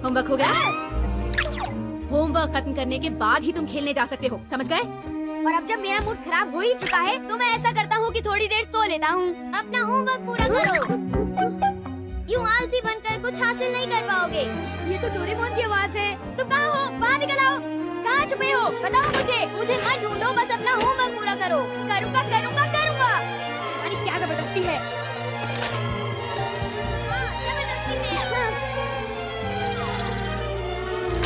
Homework हो गया? Homework खत्म करने के बाद ही तुम खेलने जा सकते हो, समझ गए? और अब जब मेरा मूड खराब हो ही चुका है तो मैं ऐसा करता हूँ कि थोड़ी देर सो लेता हूँ। अपना होमवर्क पूरा करो। यूं आलसी बनकर कुछ हासिल नहीं कर पाओगे। ये तो डोरेमोन की आवाज है। तुम कहाँ हो? बाहर निकल आओ। कहाँ छुपे हो? बताओ मुझे। मुझे मत ढूंढो, बस अपना होमवर्क पूरा करो। करूँगा करूँगा करूँगा। अरे क्या जबरदस्ती है। हाँ, जबरदस्ती है।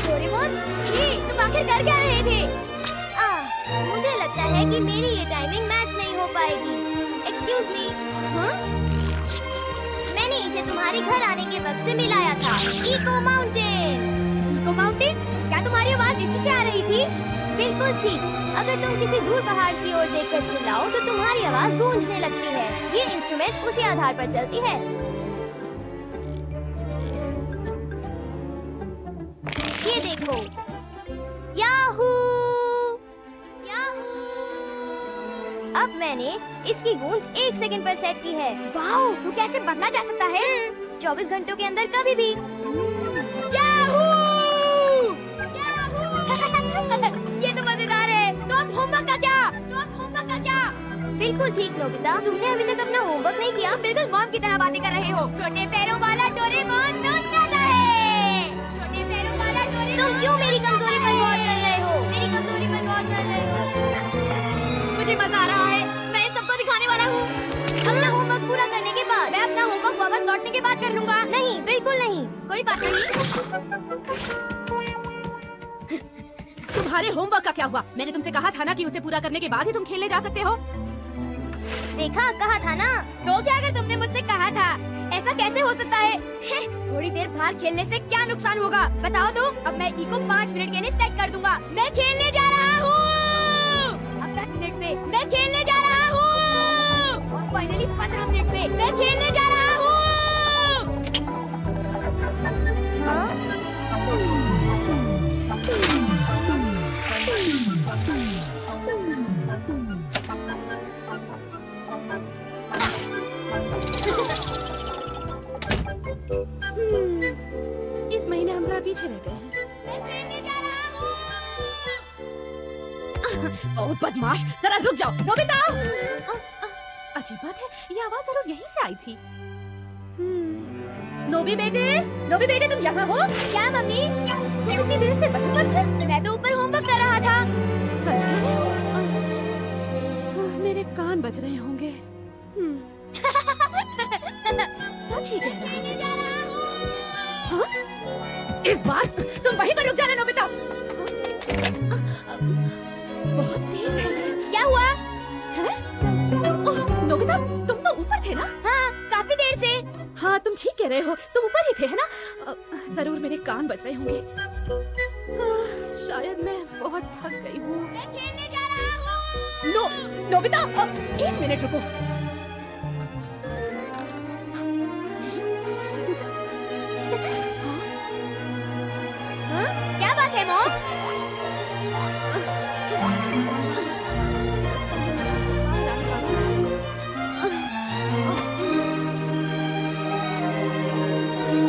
डोरेमोन, ये तुम आखिर कर क्या रहे थे? मुझे लगता है कि मेरी ये टाइमिंग मैच नहीं हो पाएगी। Excuse me. हाँ? मैंने इसे तुम्हारे घर आने के वक्त से मिलाया था। Echo mountain. Echo mountain? क्या तुम्हारी आवाज इसी से आ रही थी? बिल्कुल ठीक। अगर तुम किसी दूर पहाड़ की ओर देखकर चिल्लाओ तो तुम्हारी आवाज गूंजने लगती है। ये इंस्ट्रूमेंट उसी आधार पर चलती है। ये देखो। याहू! अब मैंने इसकी गूंज 1 सेकंड पर सेट की है। वाओ! तो कैसे बदला जा सकता है? 24 घंटों के अंदर कभी भी। याहू! ये तो मजेदार है। तो अब होमवर्क का क्या? बिल्कुल ठीक नोबिता, तुमने अभी तक अपना होमवर्क नहीं किया। तुम बिल्कुल मॉम की तरह बातें कर रहे हो। छोटे पैरों वाला डोरेमोन नोच आता है। छोटे पैरों वाला डोरेमोन। तुम क्यों मेरी कमजोरी पर गौर कर रहे हो? मुझे मजा आ रहा है। मैं सबको दिखाने वाला हूँ। अपना होमवर्क पूरा करने के बाद। मैं अपना होमवर्क वापस लौटने के बाद कर लूँगा। नहीं, बिल्कुल नहीं। कोई बात नहीं। तुम्हारे होमवर्क का क्या हुआ? मैंने तुमसे कहा था ना कि उसे पूरा करने के बाद ही तुम खेलने जा सकते हो। देखा, कहा था ना। तो क्या अगर तुमने मुझसे कहा था? ऐसा कैसे हो सकता है? थोड़ी देर बाहर खेलने से क्या नुकसान होगा? बताओ तो। अब मैं इको 5 मिनट के लिए सेट कर दूंगा। मैं खेलने जा रहा हूँ। अब 10 मिनट में मैं खेलने जा रहा हूँ। और फाइनली 15 मिनट में मैं खेलने जा रहा हूँ। इस महीने हम जरा पीछे रह गए हैं। मैं खेलने जा रहा हूँ। बहुत बदमाश, जरा रुक जाओ। नोबिता! अजीब बात है, ये आवाज जरूर यहीं से आई थी। नोबी बेटे तुम यहाँ हो? क्या मम्मी? तुम इतनी देर से वहीं पर थे? मैं तो ऊपर होमवर्क कर रहा था। सच कह रहे हो? मेरे कान बज रहे होंगे। सच ही कह रहा हूँ। इस बार तुम वहीं पर रुक जाना नोबिता। बहुत तेज है। क्या हुआ? नोबिता, तुम तो ऊपर थे ना? हाँ, काफी देर से। हाँ, तुम ठीक कह रहे हो, तुम ऊपर ही थे, है ना? जरूर मेरे कान बज रहे होंगे। शायद मैं बहुत थक गई हूँ। मैं खेलने जा रहा हूँ। नोबिता, 1 मिनट रुको। क्या बात है मॉम?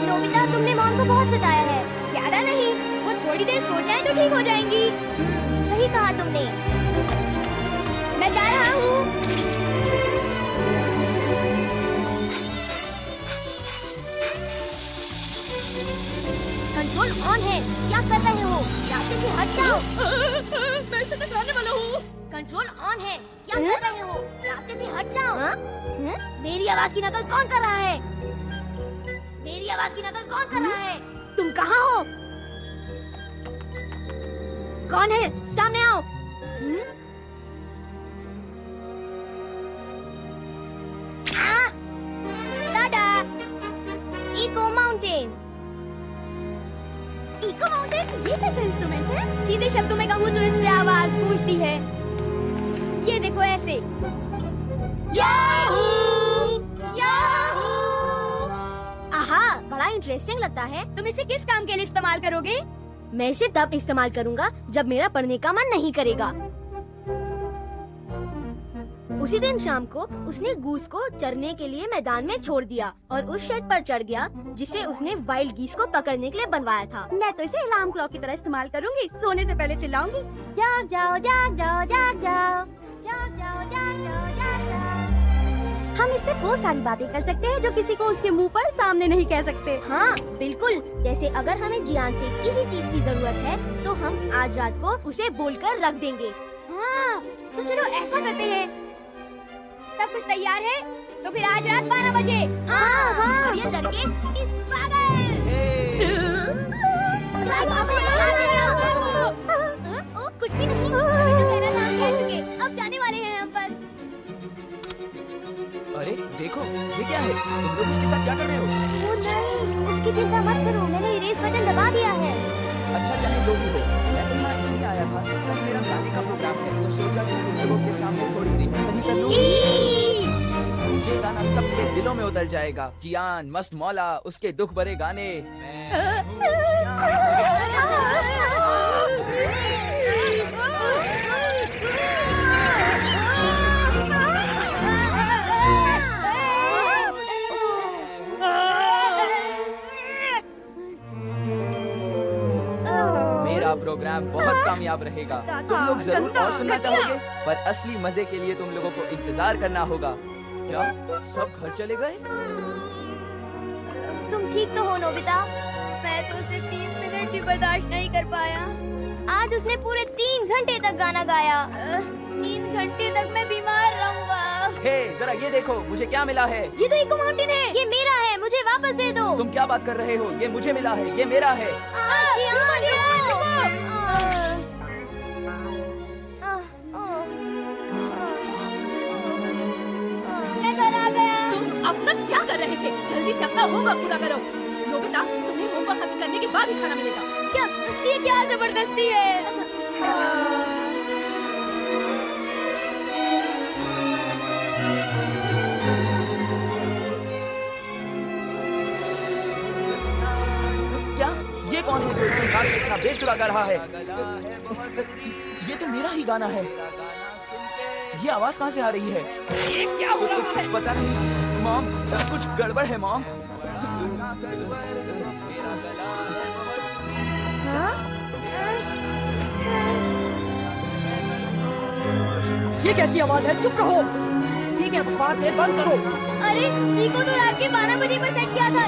नोबिता, तुमने मॉम को बहुत सताया है। ज्यादा नहीं, वो थोड़ी देर सो जाए तो ठीक हो जाएंगी। सही कहा तुमने। मैं जा रहा हूँ। कंट्रोल ऑन है। क्या कर रहे हो? रास्ते से हट जाओ। मैं इससे टकराने वाला हूँ। कंट्रोल ऑन है। क्या कर रहे हो? रास्ते से हट जाओ। मेरी आवाज की नकल कौन कर रहा है? मेरी आवाज की नकल कौन कर रहा है? तुम कहाँ हो? कौन है? सामने आओ। Tata. Echo mountain. Echo mountain? ये कैसा इंस्ट्रूमेंट है? सीधे शब्दों में कहूँ तो इससे आवाज गूंजती है। ये देखो ऐसे। याहू! याहू! आहा, बड़ा इंटरेस्टिंग लगता है। तुम इसे किस काम के लिए इस्तेमाल करोगे? मैं इसे तब इस्तेमाल करूंगा जब मेरा पढ़ने का मन नहीं करेगा। उसी दिन शाम को उसने गूस को चरने के लिए मैदान में छोड़ दिया और उस शेड पर चढ़ गया जिसे उसने वाइल्ड गीस को पकड़ने के लिए बनवाया था। मैं तो इसे अलार्म क्लॉक की तरह इस्तेमाल करूंगी। सोने से पहले चिल्लाऊंगी, जाग जाओ जाग जाओ जाग जाओ जाग जाओ जाग जाओ जाग जाओ। हम इससे वो सारी बातें कर सकते हैं जो किसी को उसके मुंह पर सामने नहीं कह सकते। हाँ बिल्कुल, जैसे अगर हमें जियान से किसी चीज की जरूरत है तो हम आज रात को उसे बोलकर रख देंगे। हाँ, तो चलो ऐसा करते हैं। सब कुछ तैयार है? तो फिर आज रात 12 बजे। हाँ हाँ ये लड़के इस पागल। कुछ भी नहीं। अभी जो कहना था हम कह चुके, अब जाने वाले हैं हम बस। अरे देखो, ये क्या है? तुम लोग उसके साथ क्या कर रहे हो? ओ नहीं, उसकी चिंता मत करो, मैंने इरेज बटन दबा दिया है। अच्छा चाहे जो भी हो, मैं तो यहाँ इसलिए आया था। कल मेरा गाने का प्रोग्राम है, तो सोचा कि तुम लोगों के सामने थोड़ी रिहर्सल ही कर लूं। ये गाना सबके दिलों में उतर जाएगा। जियान, मस्त मौला, उसके दुख भरे गाने। मेरा प्रोग्राम बहुत कामयाब रहेगा। तुम लोग जरूर और सुनना चाहोगे, पर असली मजे के लिए तुम लोगों को इंतजार करना होगा। क्या सब घर चले गए? तुम ठीक तो हो नोबिता? मैं तो उसे 3 मिनट भी बर्दाश्त नहीं कर पाया। आज उसने पूरे 3 घंटे तक गाना गाया। 3 घंटे तक मैं बीमार रहूंगा। हे, जरा ये देखो, मुझे क्या मिला है। ये तो इको माउंटेन है। ये मेरा है, मुझे वापस दे दो। तुम क्या बात कर रहे हो? ये मुझे मिला है, ये मेरा है। मैं घर आ गया। तुम अब तक क्या कर रहे थे? जल्दी से अपना होमवर्क पूरा करो। नोबिता, तुम्हें होमवर्क खत्म करने के बाद ही खाना मिलेगा। क्या ये क्या जबरदस्ती है? क्या? ये कौन है जो इतनी बार इतना बेसुरा गा रहा है? ये तो मेरा ही गाना है। ये आवाज कहाँ से आ रही है? ये क्या हो रहा है? पता नहीं मॉम, कुछ गड़बड़ है मॉम। ये कैसी आवाज है? चुप रहो। ठीक है, बात है, बंद करो। अरे इको तो रात के 12 बजे पर सेट किया था।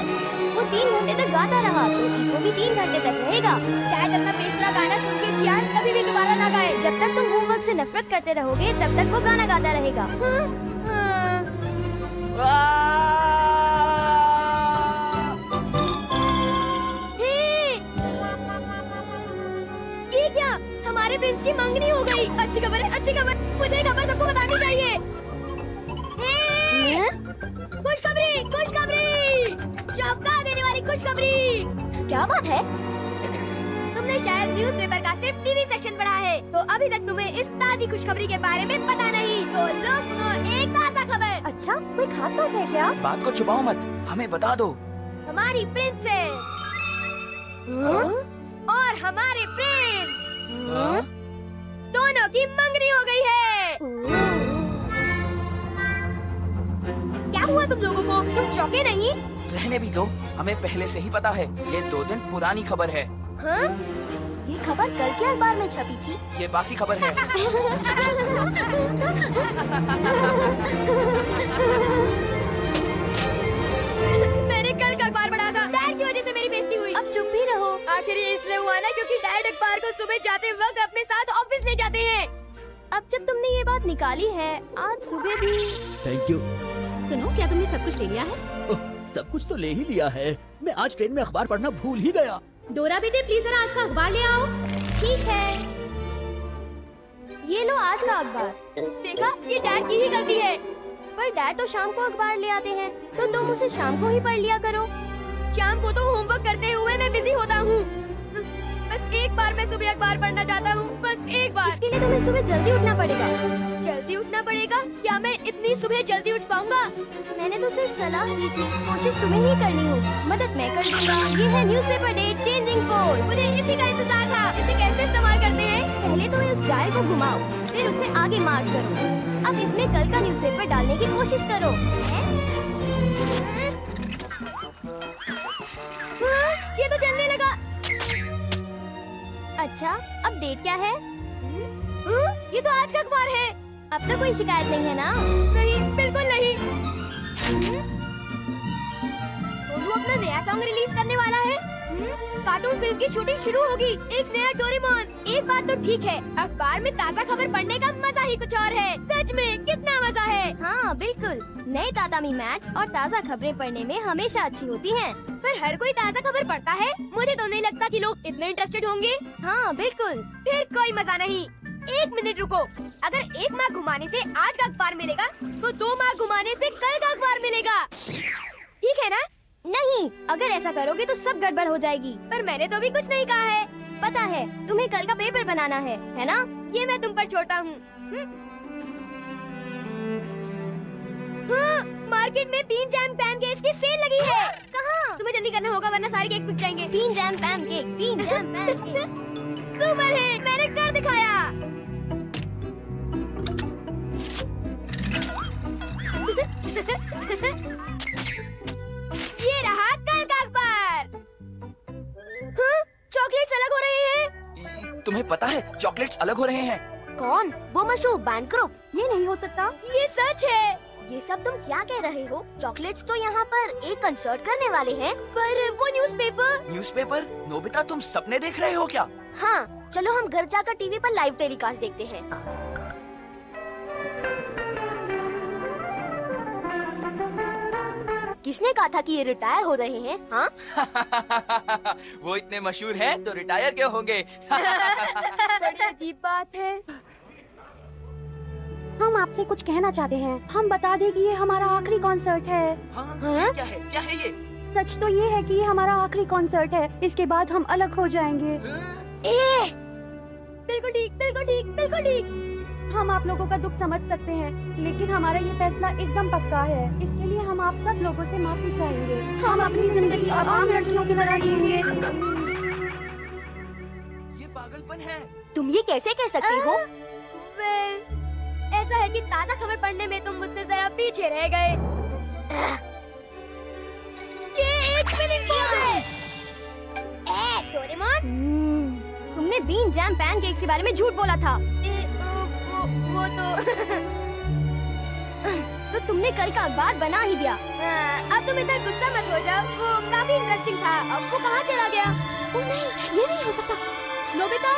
वो 3 घंटे तक गाता रहा, तो इको भी 3 घंटे तक रहेगा। शायद अपना बेसुरा गाना सुन के जियान कभी भी दोबारा ना गाए। जब तक तुम होमवर्क से नफरत करते रहोगे, तब तक वो गाना गाता रहेगा। ये क्या? हमारे प्रिंस की मंगनी हो गई। अच्छी खबर है, अच्छी खबर। मुझे खबर सबको बतानी चाहिए। खुशखबरी, खुशखबरी, चौंका देने वाली खुशखबरी। क्या बात है? तुमने शायद न्यूज़पेपर का सिर्फ टीवी सेक्शन पढ़ा है, तो अभी तक तुम्हें इस ताज़ी खुशखबरी के बारे में पता नहीं। तो लोग सुनो एक ताज़ा खबर। अच्छा, कोई खास बात है क्या? बात को छुपाओ मत, हमें बता दो। हमारी प्रिंसेस और हमारे प्रिंस दोनों की मंगनी हो गई है। क्या हुआ तुम लोगों को? तुम चौंके नहीं? रहने भी दो, हमें पहले से ही पता है। ये 2 दिन पुरानी खबर है। हाँ? ये खबर कल के अखबार में छपी थी। ये बासी खबर है। मैंने कल का अखबार पढ़ा था। डैड की वजह से मेरी बेइज्जती हुई। अब चुप ही रहो। आखिर ये इसलिए हुआ ना क्योंकि डैड अखबार को सुबह जाते वक्त अपने साथ ऑफिस ले जाते हैं। अब जब तुमने ये बात निकाली है, आज सुबह भी। Thank you. सुनो, क्या तुमने सब कुछ ले लिया है? सब कुछ तो ले ही लिया है। मैं आज ट्रेन में अखबार पढ़ना भूल ही गया। डोरा बेटे, प्लीज जरा आज का अखबार ले आओ। ठीक है, ये लो आज का अखबार। देखा, ये डैड की ही गलती है। पर डैड तो शाम को अखबार ले आते हैं, तो तुम उसे शाम को ही पढ़ लिया करो। शाम को तो होमवर्क करते हुए मैं बिजी होता हूँ। बस एक बार मैं सुबह अखबार पढ़ना चाहता हूँ, बस एक बार। इसके लिए तुम्हें सुबह जल्दी उठना पड़ेगा। जल्दी उठना पड़ेगा। क्या मैं इतनी सुबह जल्दी उठ पाऊंगा? मैंने तो सिर्फ सलाह दी थी, कोशिश तुम्हें ही करनी हो, मदद मैं कर दूंगा। ये है न्यूज़पेपर डेट चेंजिंग पोस्ट। मुझे इसी का इंतजार था। इसे कैसे इस्तेमाल करते हैं? पहले तो इस डायल को घुमाओ, फिर उसे आगे मार्क करो। अब इसमें कल का न्यूज़पेपर डालने की कोशिश करो। ये तो चलने लगा। अच्छा, अब डेट क्या है? ये तो आज का अखबार है। अब तो कोई शिकायत नहीं है ना? नहीं, बिल्कुल नहीं। टोलू अपना नया सॉन्ग रिलीज करने वाला है। कार्टून फिल्म की शूटिंग शुरू होगी। एक नया डोरेमोन। एक बात तो ठीक है, अखबार में ताज़ा खबर पढ़ने का मजा ही कुछ और है। सच में कितना मजा है। हाँ बिल्कुल, नए तातामी मैच और ताज़ा खबरें पढ़ने में हमेशा अच्छी होती हैं। पर हर कोई ताज़ा खबर पढ़ता है? मुझे तो नहीं लगता कि लोग इतने इंटरेस्टेड होंगे। हाँ बिल्कुल। फिर कोई मजा नहीं। एक मिनट रुको, अगर एक मार्क घुमाने से आज का अखबार मिलेगा तो 2 मार्क घुमाने से कल का अखबार मिलेगा। ठीक है ना? नहीं, अगर ऐसा करोगे तो सब गड़बड़ हो जाएगी। पर मैंने तो भी कुछ नहीं कहा है। पता है, तुम्हें कल का पेपर बनाना है ना? ये मैं तुम पर छोड़ता हूँ। हाँ, मार्केट में बीन जैम पैनकेक्स की सेल लगी है। कहाँ? तुम्हें जल्दी करना होगा वरना सारे केक्स बिक जाएंगे। Bean jam pancake, bean jam pancake. Super है, मैंने कर दिखाया। ये रहा कल का अखबार। हाँ, चॉकलेट्स अलग हो रहे हैं। तुम्हें पता है चॉकलेट्स अलग हो रहे हैं? कौन? वो मशहूर बैंक ग्रुप? ये नहीं हो सकता। ये सच है। ये सब तुम क्या कह रहे हो? चॉकलेट्स तो यहाँ पर एक कंसर्ट करने वाले हैं। पर वो न्यूज़पेपर? न्यूज़पेपर? नोबिता, तुम सपने देख रहे हो क्या? हाँ, चलो हम घर जाकर टीवी पर लाइव टेलीकास्ट देखते हैं। किसने कहा था कि ये रिटायर हो रहे हैं? हाँ? वो इतने मशहूर हैं तो रिटायर क्यों होंगे? बड़ी अजीब बात है। हम आपसे कुछ कहना चाहते हैं। हम बता दें कि ये हमारा आखिरी कॉन्सर्ट है। हाँ? हाँ? क्या है? क्या है ये? सच तो ये है कि ये हमारा आखिरी कॉन्सर्ट है। इसके बाद हम अलग हो जाएंगे। बिल्कुल ठीक, बिल्कुल ठीक, बिल्कुल ठीक। हम आप लोगों का दुख समझ सकते हैं, लेकिन हमारा ये फैसला एकदम पक्का है। इसके लिए हम आप सब लोगों से माफी चाहेंगे। हम अपनी जिंदगी अब आम लड़कियों की तरह जिएंगे। ये पागलपन है। तुम ये कैसे कह सकती हो? ऐसा है कि ताज़ा खबर पढ़ने में तुम मुझसे जरा पीछे रह गए। ये एक स्पिनिंग बॉल है। डोरेमोन, तुमने बीन जैम पैनकेक्स के बारे में झूठ बोला था। वो तो तुमने कल का अखबार बना ही दिया। अब तुम इतना गुस्सा मत हो जाओ, वो काफी इंटरेस्टिंग था। अब वो कहाँ चला गया? ओ नहीं, ये नहीं हो सकता। नोबिता,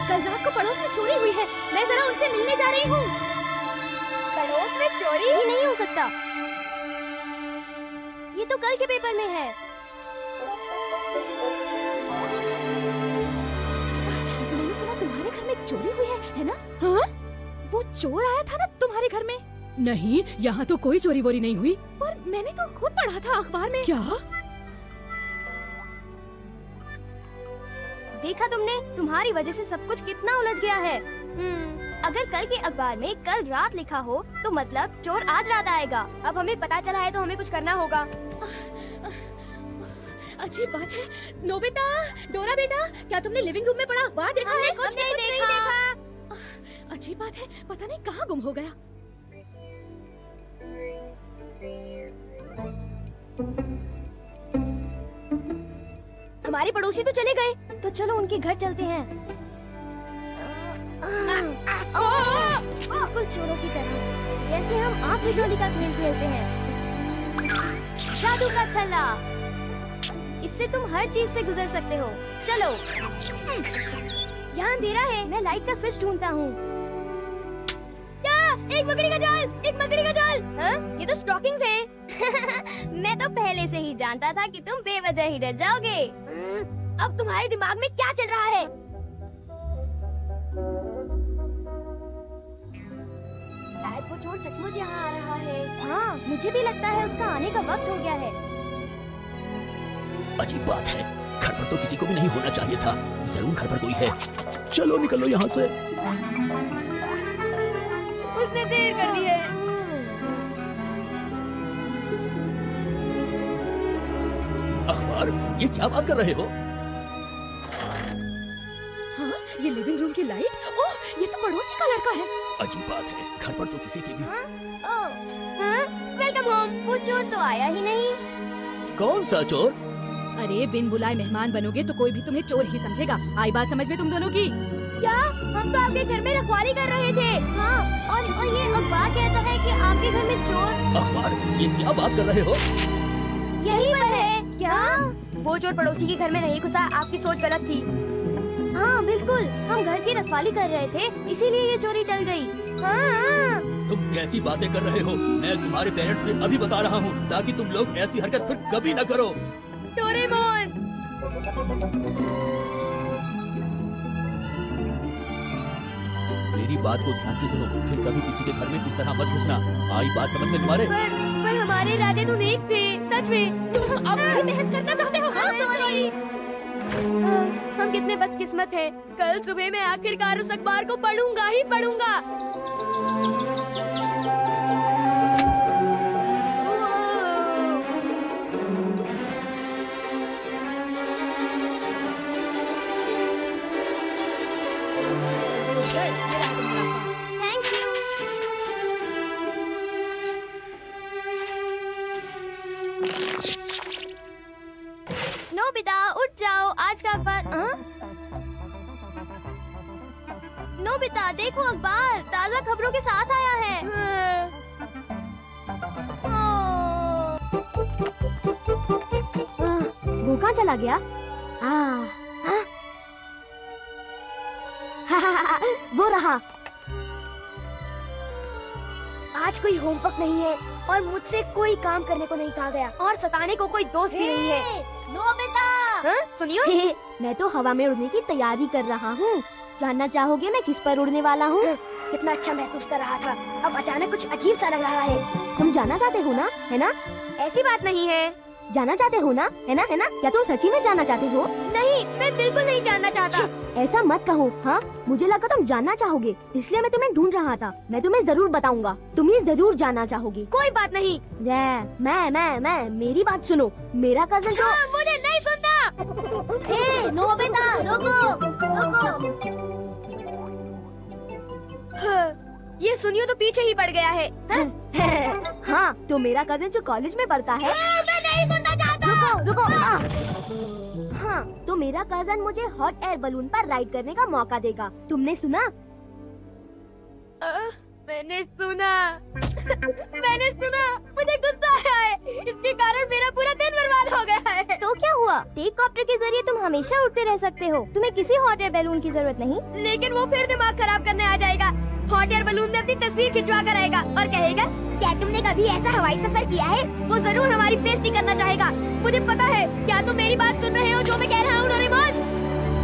कल रात को पड़ोस में चोरी हुई है। मैं जरा उनसे मिलने जा रही हूँ। पड़ोस में चोरी? ये नहीं हो सकता। ये तो कल के पेपर में है। मैंने सुना तुम्हारे घर में चोरी हुई है ना? हाँ? वो चोर आया था ना तुम्हारे घर में? नहीं, यहाँ तो कोई चोरी वोरी नहीं हुई। पर मैंने तो खुद पढ़ा था अखबार में। क्या? देखा तुमने, तुम्हारी वजह से सब कुछ कितना उलझ गया है। अगर कल के अखबार में कल रात लिखा हो तो मतलब चोर आज रात आएगा। अब हमें पता चला है तो हमें कुछ करना होगा। अजीब बात है। नोबिता, डोरा बेटा, क्या तुमने लिविंग रूम में पड़ा अखबार देखा है? कुछ नहीं देखा। अजीब बात है, पता नहीं कहाँ गुम हो गया। हमारे पड़ोसी तो चले गए, तो चलो उनके घर चलते हैं। बिल्कुल चोरों की तरह, जैसे हम आँख बिजौली का खेल खेलते हैं। जादू का छल्ला, इससे तुम हर चीज से गुजर सकते हो। चलो, यहाँ अंधेरा है, मैं लाइट का स्विच ढूंढता हूँ। एक मकड़ी का जाल, एक मकड़ी का जाल। हाँ? ये तो स्टॉकिंग्स हैं। मैं तो पहले से ही जानता था कि तुम बेवजह ही डर जाओगे। अब तुम्हारे दिमाग में क्या चल रहा है? शायद वो चोर सचमुच यहाँ आ रहा है। हाँ, मुझे भी लगता है उसका आने का वक्त हो गया है। अजीब बात है, घर पर तो किसी को भी नहीं होना चाहिए था। जरूर घर पर कोई है। चलो निकलो यहाँ से। उस उसने देर कर दी है। अखबार, ये क्या बात कर रहे हो? हाँ, ये लिविंग रूम की लाइट। ओह, ये तो पड़ोसी का लड़का है। अजीब बात है, घर पर तो किसी की भी। Welcome home. वो चोर तो आया ही नहीं। कौन सा चोर? अरे बिन बुलाए मेहमान बनोगे तो कोई भी तुम्हें चोर ही समझेगा। आई बात समझ में तुम दोनों की? क्या? हम तो आपके घर में रखवाली कर रहे थे। हाँ, और ये अखबार कहता है कि आपके घर में चोर। अखबार, ये क्या बात कर रहे हो? यही पर है। क्या? वो चोर पड़ोसी के घर में नहीं घुसा। आपकी सोच गलत थी। हाँ बिल्कुल, हम घर की रखवाली कर रहे थे, इसीलिए ये चोरी टल गई। हाँ। तुम कैसी बातें कर रहे हो? मैं तुम्हारे पेरेंट्स से अभी बता रहा हूँ ताकि तुम लोग ऐसी हरकत फिर कभी न करो। डोरेमोन। मेरी बात को ध्यान से सुनो, फिर कभी किसी के घर में इस तरह मत घुसना। आई बात समझ में तुम्हारे? पर हमारे इरादे तो नेक थे, सच में। तुम अब भी बहस करना चाहते हो? हाँ, सॉरी। हम कितने बदकिस्मत हैं। कल सुबह मैं आखिरकार उस अखबार को पढ़ूंगा ही पढ़ूंगा। Thank you. नोबिता उठ जाओ, आज का अखबार। नोबिता देखो, अखबार ताज़ा खबरों के साथ आया है। वो कहाँ चला गया? वो रहा। आज कोई होमवर्क नहीं है और मुझसे कोई काम करने को नहीं कहा गया और सताने को कोई दोस्त भी नहीं है। नोबिता! सुनियो। मैं तो हवा में उड़ने की तैयारी कर रहा हूँ। जानना चाहोगे मैं किस पर उड़ने वाला हूँ? कितना अच्छा महसूस कर रहा था, अब अचानक कुछ अजीब सा लग रहा है। तुम जानना चाहते हो ना, है ना? ऐसी बात नहीं है। जानना चाहते हो ना, है ना? है ना? क्या तुम सच्ची में जानना चाहते हो? नहीं, मैं बिल्कुल नहीं जानना चाहता। ऐसा मत कहो। हाँ, मुझे लगा तुम जानना चाहोगे, इसलिए मैं तुम्हें ढूंढ रहा था। मैं तुम्हें जरूर बताऊंगा, तुम ये जरूर जानना चाहोगी। कोई बात नहीं। मैं मेरी बात सुनो। मेरा कजन जो मुझे नहीं सुनना। ए, नोबिता, रुको। ये सुनियो तो पीछे ही पड़ गया है। हाँ, तो मेरा कजन जो कॉलेज में पढ़ता है। मैं नहीं सुनना चाहता। रुको। हाँ, तो मेरा कजन मुझे हॉट एयर बलून पर राइड करने का मौका देगा। तुमने सुना? मैंने सुना। मुझे गुस्सा आया है, इसके कारण मेरा पूरा दिन बर्बाद हो गया है। तो क्या हुआ? टेककॉप्टर के जरिए तुम हमेशा उड़ते रह सकते हो, तुम्हें किसी हॉट एयर बैलून की जरूरत नहीं। लेकिन वो फिर दिमाग खराब करने आ जाएगा। हॉट एयर बलून में अपनी तस्वीर खिंचवा कर आएगा और कहेगा, क्या तुमने कभी ऐसा हवाई सफर किया है? वो जरूर हमारी बेइज्जती करना चाहेगा। मुझे पता है। क्या तुम मेरी बात सुन रहे हो जो मैं कह रहा हूँ, डोरेमोन?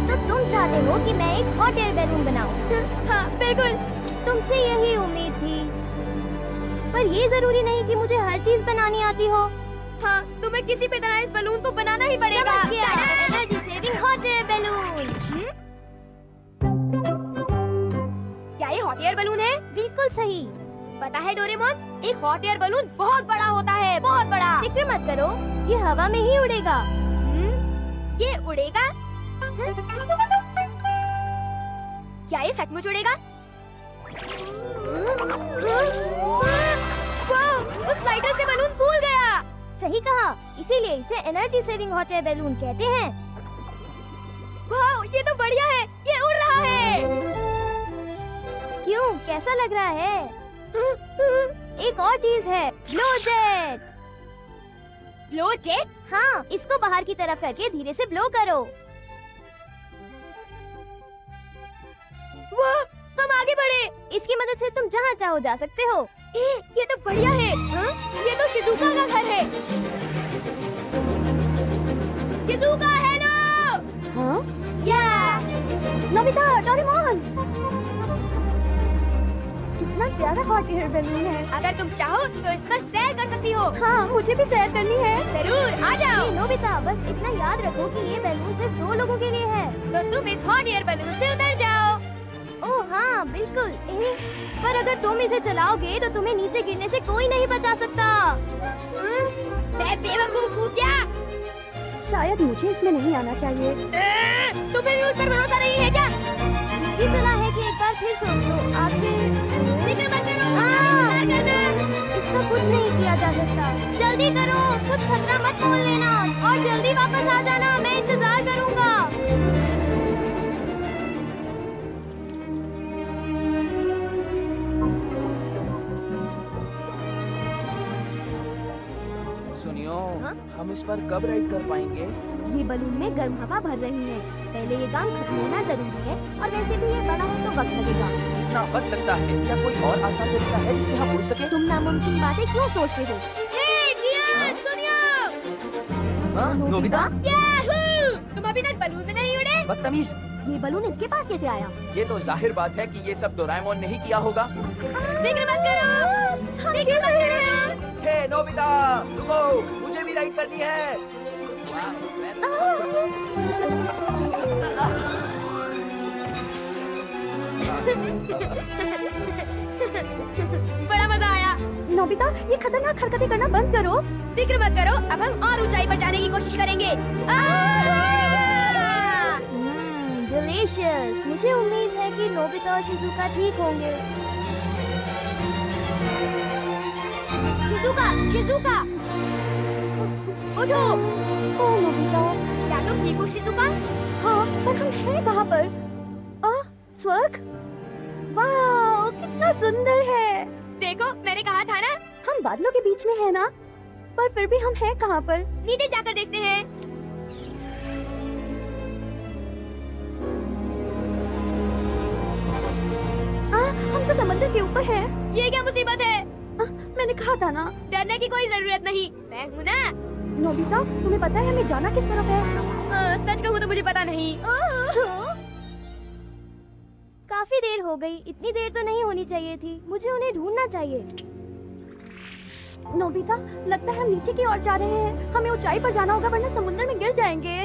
तो तुम चाहते हो कि मैं एक हॉट एयर बैलून बनाऊं? हाँ बिल्कुल, तुमसे यही उम्मीद थी। पर ये जरूरी नहीं कि मुझे हर चीज बनानी आती हो। हाँ, तुम्हें किसी भी तरह इस बलून को बनाना ही पड़ेगा। Energy saving hot air balloon. क्या ये हॉट एयर बलून है? बिल्कुल सही। पता है डोरेमोन, एक हॉट एयर बलून बहुत बड़ा होता है, बहुत बड़ा। फिक्र मत करो, ये हवा में ही उड़ेगा। ये उड़ेगा? क्या ये सचमुच उड़ेगा? उस लाइटर से बलून फूल गया। सही कहा, इसीलिए इसे energy saving hot air balloon कहते हैं। वाह, ये तो बढ़िया है, ये उड़ रहा है। क्यों, कैसा लग रहा है? एक और चीज है, ब्लो जेट। Blow jet? हाँ, इसको बाहर की तरफ करके धीरे से ब्लो करो। वाह, हम आगे बढ़े। इसकी मदद से तुम जहाँ चाहो जा सकते हो। ये तो बढ़िया है। हाँ? ये तो शिजुका का घर है। Shizuka, hello. हाँ? या नोबिता, डोरेमोन, कितना प्यारा हॉट एयर बैलून है। अगर तुम चाहो तो इस पर सैर कर सकती हो। हाँ, मुझे भी सैर करनी है। जरूर, आ जाओ। नोबिता, बस इतना याद रखो कि ये बैलून सिर्फ 2 लोगों के लिए है। तो तुम इस हॉट एयर बैलून से उतर जाओ। ओह हाँ बिल्कुल। पर अगर तुम इसे चलाओगे तो तुम्हें नीचे गिरने से कोई नहीं बचा सकता। मैं बेवकूफ हूँ क्या? शायद मुझे इसमें नहीं आना चाहिए। तुम्हें भी उस पर भरोसा नहीं है क्या? मेरी सलाह है कि एक बार फिर सोच लो। आखिर फिक्र मत करो, हाँ। इंतजार करना। इसका कुछ नहीं किया जा सकता। जल्दी करो, कुछ खतरा मत मोल लेना और जल्दी वापस आ जाना। मैं इंतजार करूँगा। सुनियो, हाँ? हम इस पर कब राइड कर पाएंगे? ये बलून में गर्म हवा भर रही है। पहले ये काम खत्म होना जरूरी है और वैसे भी ये बड़ा है तो वक्त लगेगा। इतना वक्त लगता है? क्या कोई और आसान तरीका है जिससे हम उड़ सके? तुम नामुमकिन बातें क्यों सोचते हो? जियान, सुनियो। हाँ, नोबिता? याहू! तुम अभी तक बलून में नहीं उड़े? बदतमीज! ये बलून इसके पास कैसे आया? ये तो जाहिर बात है कि ये सब डोरेमोन ने ही किया होगा। फिक्र मत करो, फिक्र मत करो। हे नोबिता, रुको, मुझे भी राइड करनी है। वाह, बड़ा मजा आया। नोबिता, ये खतरनाक हरकतें करना बंद करो। फिक्र मत करो, अब हम और ऊंचाई पर जाने की कोशिश करेंगे। डिलीशियस। मुझे उम्मीद है कि नोबिता और शिजुका ठीक होंगे। शिजुका, शिजुका, उठो। ओ नोबिता। क्या तुम ठीक हो शिजुका? हाँ, पर हम हैं कहाँ पर? स्वर्ग? वाह, कितना सुंदर है। देखो, मैंने कहा था ना। हम बादलों के बीच में है ना? पर फिर भी हम हैं कहाँ पर? नीचे जाकर देखते हैं। हम तो समंदर के ऊपर हैं। ये क्या मुसीबत है? मैंने कहा था ना। डरने की कोई जरूरत नहीं, मैं हूँ ना। नोबिता, तुम्हें पता है हमें जाना किस तरफ है? सच कहूँ तो मुझे पता नहीं। काफी देर हो गई। इतनी देर तो नहीं होनी चाहिए थी। मुझे उन्हें ढूंढना चाहिए। नोबिता, लगता है हम नीचे की ओर जा रहे हैं। हमें ऊंचाई पर जाना होगा वरना समुद्र में गिर जाएंगे।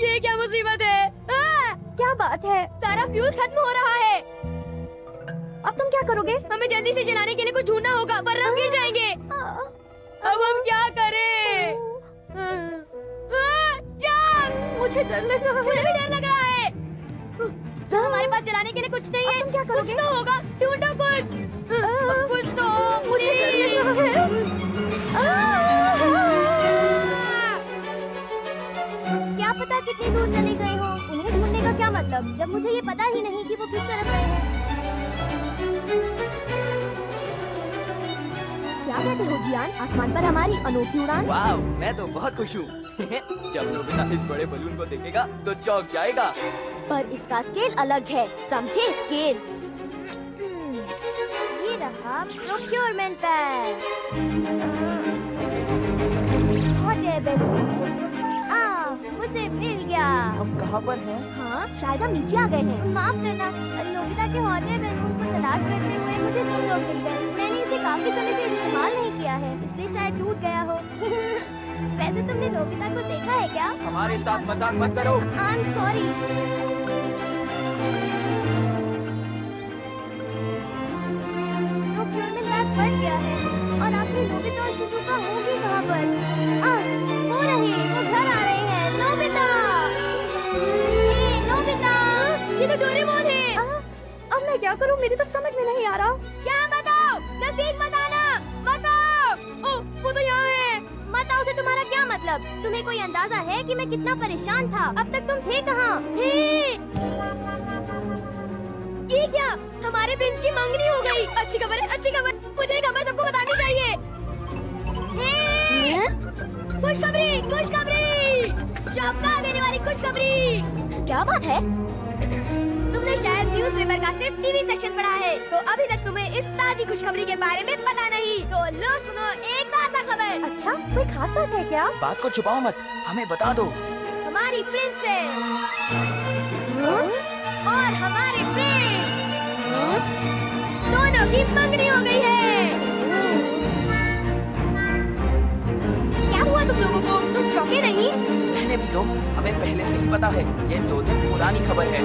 ये क्या मुसीबत है? क्या बात है? सारा फ्यूल खत्म हो रहा है। अब तुम क्या करोगे? हमें जल्दी से जलाने के लिए कुछ ढूंढना होगा वरना हम गिर जाएंगे। अब हम क्या करें? मुझे डर लग रहा मुझे है। भी डर लग रहा है। तो हमारे पास जलाने के लिए कुछ नहीं है। तुम क्या कुछ करोगे? तो होगा, ढूंढो कुछ। कुछ तो हो, मुझे डर लग रहा है। क्या पता कितनी दूर चले गए हो। उन्हें ढूंढने का क्या मतलब, जब मुझे ये पता ही नहीं कि वो किस तरफ गए हैं। क्या कहते हो जियान? आसमान पर हमारी अनोखी उड़ान। वाह, मैं तो बहुत खुश हूँ। जब नोबिता इस बड़े बलून को देखेगा तो चौंक जाएगा। पर इसका स्केल अलग है, समझे? स्केल। ये रहा procurement pad. Hot air balloon. मुझे मिल गया। हम कहाँ पर हैं? हाँ, शायद हम नीचे आ गए हैं। माफ करना, नोबिता के हॉट एयर बैलून को तलाश करते हुए मुझे तुम लोग मिल गए। मैंने इसे काफी समय से इस्तेमाल नहीं किया है, इसलिए शायद टूट गया हो। वैसे तुमने नोबिता को देखा है क्या? हमारे साथ मजाक मत करो। I am sorry. Procurement lab बन गया है और आखिर नोबिता और शिजुका होंगे कहाँ पर? वो रहे, वो घर आ रहे हैं। नोबिता! नोबिता! ये तो डोरेमोन है। अब मैं क्या करूँ? मेरी तो समझ में नहीं आ रहा। क्या बताओ? नजदीक मत आना, मत आओ। ओह, वो तो यहाँ है। मत आओ से तुम्हारा क्या मतलब? तुम्हें कोई अंदाजा है कि मैं कितना परेशान था? अब तक तुम थे कहाँ? ये क्या? हमारे प्रिंस की मंगनी हो गई। अच्छी खबर है, अच्छी खबर। मुझे खबर सबको बतानी चाहिए। खुशखबरी, खुशखबरी, चौंका देने वाली खुशखबरी। क्या बात है? तुमने शायद न्यूज़पेपर का सिर्फ टीवी सेक्शन पढ़ा है, तो अभी तक तुम्हें इस ताज़ी खुशखबरी के बारे में पता नहीं। तो लो सुनो एक ताज़ा खबर। अच्छा, कोई खास बात है क्या? बात को छुपाओ मत, हमें बता दो। हमारी प्रिंसेस और हमारे प्रिंस दोनों की मंगनी हो गई है। क्या हुआ तुम लोगों को? तुम चौंके नहीं? रहने भी दो, हमें पहले से ही पता है। ये 2 दिन पुरानी खबर है।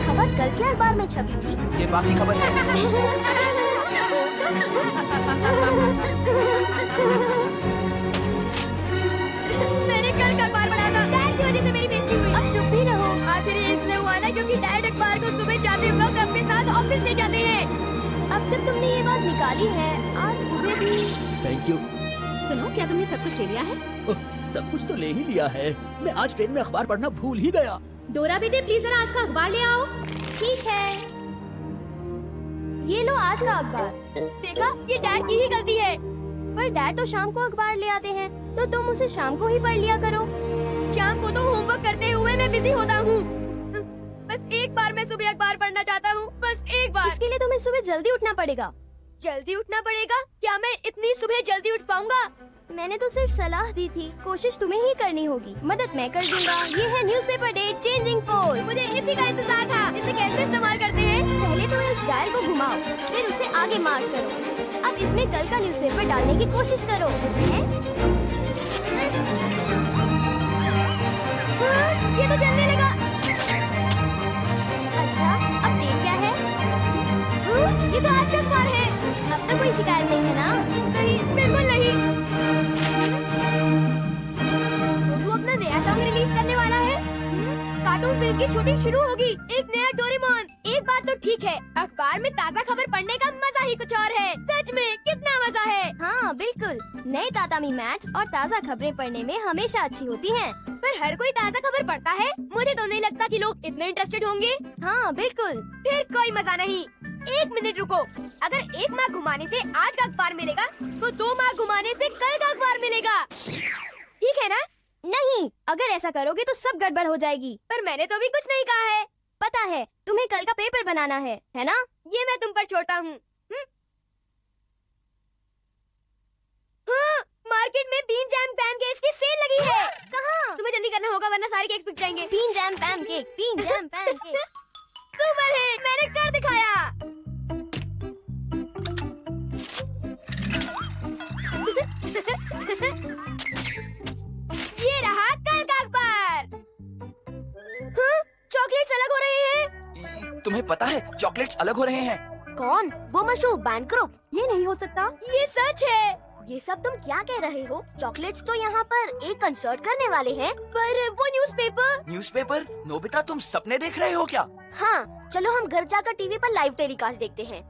खबर खबर कल के अखबार में छपी थी। ये बासी खबर है। मैंने कल का अखबार पढ़ा था, डैड की वजह से मेरी बेइज्जती हुई। अब चुप भी रहो। आखिर ये इसलिए हुआ ना क्योंकि डैड अखबार को सुबह जाते वक्त अपने साथ ऑफिस ले जाते हैं। अब जब तुमने ये बात निकाली है, आज सुबह भी। Thank you. सुनो, क्या तुमने सब कुछ ले लिया है? सब कुछ तो ले ही लिया है। मैं आज ट्रेन में अखबार पढ़ना भूल ही गया। डोरा बेटे प्लीज जरा आज का अखबार ले आओ। ठीक है, ये लो आज का अखबार। देखा, ये डैड की ही गलती है। पर डैड तो शाम को अखबार ले आते हैं, तो तुम उसे शाम को ही पढ़ लिया करो। शाम को तो होमवर्क करते हुए मैं बिजी होता हूँ। बस एक बार मैं सुबह अखबार पढ़ना चाहता हूँ, बस एक बार। इसके लिए तुम्हें सुबह जल्दी उठना पड़ेगा। जल्दी उठना पड़ेगा? क्या मैं इतनी सुबह जल्दी उठ पाऊंगा? मैंने तो सिर्फ सलाह दी थी, कोशिश तुम्हें ही करनी होगी। मदद मैं कर दूंगा। ये है न्यूज़पेपर डे चेंजिंग पोस्ट। मुझे इसी का इंतजार था। इसे कैसे इस्तेमाल करते हैं? पहले तो इस डायल को घुमाओ, फिर उसे आगे मार्क करो। अब इसमें कल का न्यूज़पेपर डालने की कोशिश करो। ये तो चलने लगा। अच्छा, अब डेट क्या है? ये तो आज का अखबार है। अब तो कोई शिकायत नहीं है ना? नहीं, बिल्कुल नहीं। मोटू अपना नया सॉन्ग रिलीज करने वाला है। कार्टून फिल्म की शूटिंग शुरू होगी। एक नया डोरेमोन। एक बात तो ठीक है, अखबार में ताज़ा खबर पढ़ने का मजा ही कुछ और है। सच में कितना मजा है। हाँ बिल्कुल, नए तातामी मैट्स और ताज़ा खबरें पढ़ने में हमेशा अच्छी होती हैं। पर हर कोई ताज़ा खबर पढ़ता है? मुझे तो नहीं लगता कि लोग इतने इंटरेस्टेड होंगे। हाँ बिल्कुल, फिर कोई मजा नहीं। एक मिनट रुको, अगर एक माह घुमाने से आज का अखबार मिलेगा, तो 2 माह घुमाने से कल का अखबार मिलेगा। ठीक है ना? नहीं, अगर ऐसा करोगे तो सब गड़बड़ हो जाएगी। पर मैंने तो अभी कुछ नहीं कहा है। पता है, तुम्हें कल का पेपर बनाना है ना? ये मैं तुम पर छोड़ता हूँ। हाँ, मार्केट में बीन जैम पैनकेक्स की सेल लगी है। कहाँ? तुम्हें जल्दी करना होगा वरना सारे केक्स बिक जाएंगे। Bean jam pancakes, bean jam pancakes. Super hit, मैंने कर दिखाया। ये रहा कल का अखबार। हाँ, चॉकलेट्स अलग हो रहे हैं। तुम्हें पता है चॉकलेट्स अलग हो रहे हैं। कौन? वो मशहूर बैंड ग्रुप? ये नहीं हो सकता। ये सच है। ये सब तुम क्या कह रहे हो? चॉकलेट्स तो यहाँ पर एक कंसर्ट करने वाले हैं। पर वो न्यूज़पेपर? नोबिता, तुम सपने देख रहे हो क्या? हाँ, चलो हम घर जाकर टीवी पर लाइव टेलीकास्ट देखते हैं।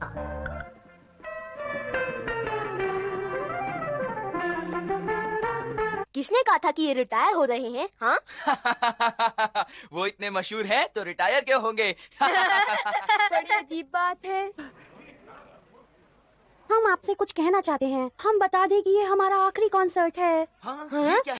किसने कहा था कि ये रिटायर हो रहे हैं? हाँ? वो इतने मशहूर हैं तो रिटायर क्यों होंगे? बड़ी अजीब बात है। हम आपसे कुछ कहना चाहते हैं। हम बता दें कि ये हमारा आखिरी कॉन्सर्ट है। हाँ, ये क्या